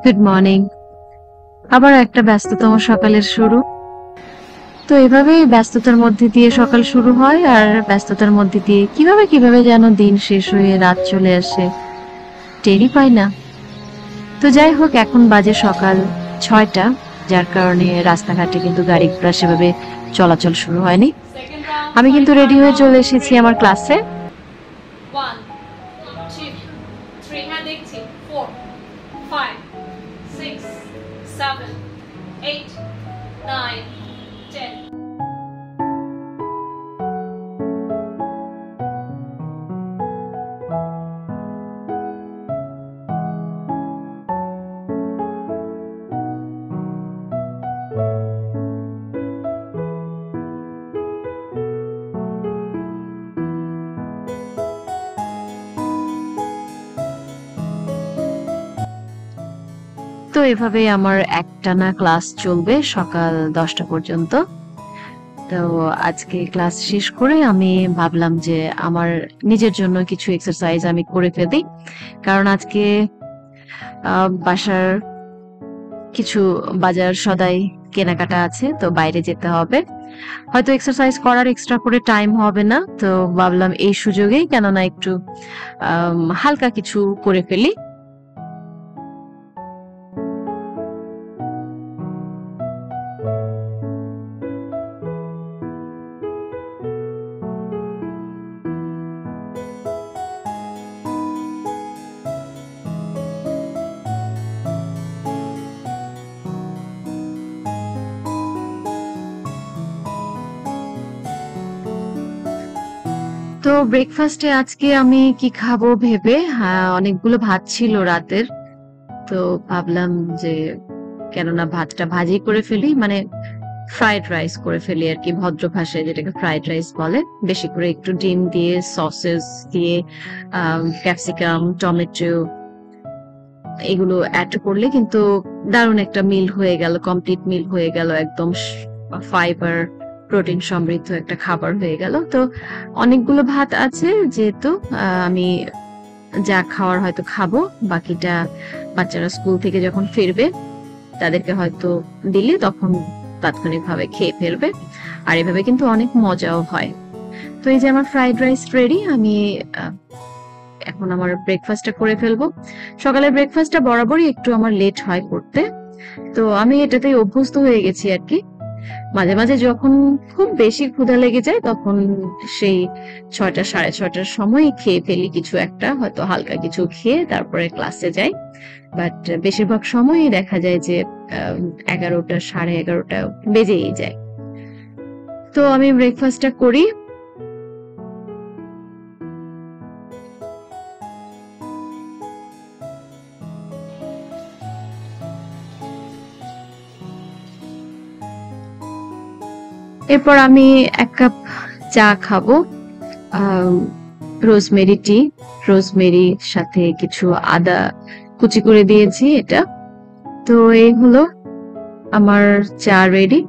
Good morning. আবার একটা ব্যস্ততম সকালের শুরু। তো এভাবেই ব্যস্ততার মধ্যে দিয়ে সকাল শুরু হয়, আর ব্যস্ততার মধ্যে দিয়ে কিভাবে কিভাবে যেন দিন শেষ হয়ে রাত চলে আসে, টেরই পাই না। তো যাই হোক, এখন বাজে সকাল 6টা, যার কারণে রাস্তাঘাটে কিন্তু গাড়ি ঘোড়া সেভাবে চলাচল শুরু হয়নি। আমি কিন্তু রেডি হয়ে চলে এসেছি আমার ক্লাসে। 1 2 3 হ্যাঁ দেখছি 4 5 6 7 8 9 10 তো এভাবেই আমার একটানা ক্লাস চলবে সকাল 10টা পর্যন্ত। তো আজকে ক্লাস শেষ করে আমি ভাবলাম যে আমার নিজের জন্য কিছু এক্সারসাইজ আমি করে ফেলি, কারণ আজকে বাসার কিছু বাজার সদাই কেনাকাটা আছে, তো বাইরে যেতে হবে। হয়তো এক্সারসাইজ করার এক্সট্রা করে টাইম হবে না, তো ভাবলাম এই সুযোগেই কেননা একটু হালকা কিছু করে ফেলি। তো ব্রেকফাস্টে আজকে আমি কি খাবো ভেবে, অনেকগুলো ভাত ছিল রাতের, তো ভাবলাম যে কেননা ভাতটা ভাজি করে ফেলি, মানে ফ্রাইড রাইস করে ফেলি আর কি, ভদ্র ভাষায় যেটাকে ফ্রাইড রাইস বলে। বেশি করে একটু ডিম দিয়ে, সসেস দিয়ে, ক্যাপসিকাম, টমেটো এগুলো অ্যাড করলে কিন্তু দারুণ একটা মিল হয়ে গেল, কমপ্লিট মিল হয়ে গেল, একদম ফাইবার প্রোটিন সমৃদ্ধ একটা খাবার হয়ে গেল। তো অনেকগুলো ভাত আছে যেহেতু, আমি যা খাওয়ার হয়তো খাবো, বাকিটা বাচ্চারা স্কুল থেকে যখন ফিরবে তাদেরকে হয়তো দিলে তখন তাৎক্ষণিকভাবে খেয়ে ফেলবে। আর এভাবে কিন্তু অনেক মজাও হয়। তো এই যে আমার ফ্রাইড রাইস রেডি, আমি এখন আমার ব্রেকফাস্টটা করে ফেলবো। সকালের ব্রেকফাস্টটা বরাবরই একটু আমার লেট হয় করতে, তো আমি এটাতেই অভ্যস্ত হয়ে গেছি আর কি। মাঝে মাঝে যখন খুব বেশি ক্ষুধা লেগে যায় তখন সেই 6টা 6:30টার সময় খেয়ে ফেলি কিছু একটা, হয়তো হালকা কিছু খেয়ে তারপরে ক্লাসে যাই। বাট বেশিরভাগ সময়ই দেখা যায় যে 11টা 11:30 বেজেই যায়। তো আমি ব্রেকফাস্টটা করি। এরপর আমি 1 কাপ চা খাবো, রোজমেরি টি, রোজমেরির সাথে কিছু আদা কুচি করে দিয়েছি এটা। তো এই হলো আমার চা রেডি।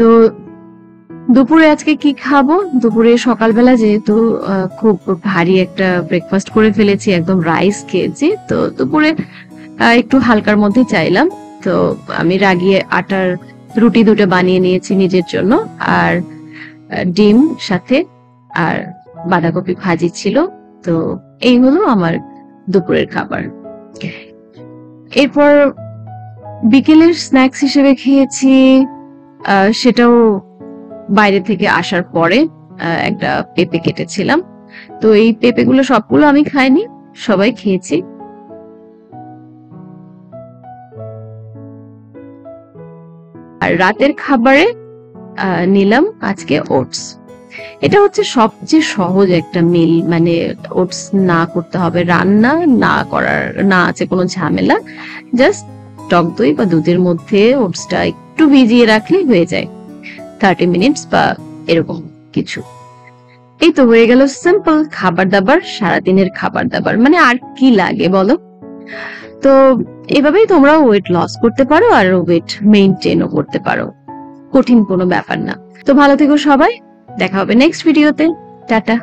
তো দুপুরে আজকে কি খাবো, দুপুরে সকালবেলা যেহেতু খুব ভারী একটা ব্রেকফাস্ট করে ফেলেছি, একদম রাইস খেয়েছি, তো দুপুরে একটু হালকার মধ্যে চাইলাম। তো আমি রাগিয়ে আটার রুটি 2টা বানিয়ে নিয়েছি নিজের জন্য, আর ডিম সাথে, আর বাঁধাকপি ভাজি ছিল। তো এই হলো আমার দুপুরের খাবার। এরপর বিকেলের স্ন্যাক্স হিসেবে খেয়েছি, সেটাও বাইরে থেকে আসার পরে একটা পেঁপে কেটেছিলাম। তো এই পেঁপেগুলো সবগুলো আমি খাইনি, সবাই খেয়েছি। আর রাতের খাবারে নিলাম আজকে ওটস। এটা হচ্ছে সবচেয়ে সহজ একটা মিল, মানে ওটস না করতে হবে রান্না, না করার না আছে কোনো ঝামেলা, জাস্ট টক দই বা দুধের মধ্যে ওটসটা একটু ভিজিয়ে রাখলে হয়ে যায়, 30 মিনিটস বা এরকম কিছু। এই তো হয়ে গেল সিম্পল খাবার দাবার, সারাদিনের খাবার দাবার, মানে আর কি লাগে বলো। তো এভাবেই তোমরা ওয়েট লস করতে পারো আর ওয়েট মেইনটেইনও করতে পারো, কঠিন কোনো ব্যাপার না। তো ভালো থেকো সবাই, দেখা হবে নেক্সট ভিডিওতে, টাটা।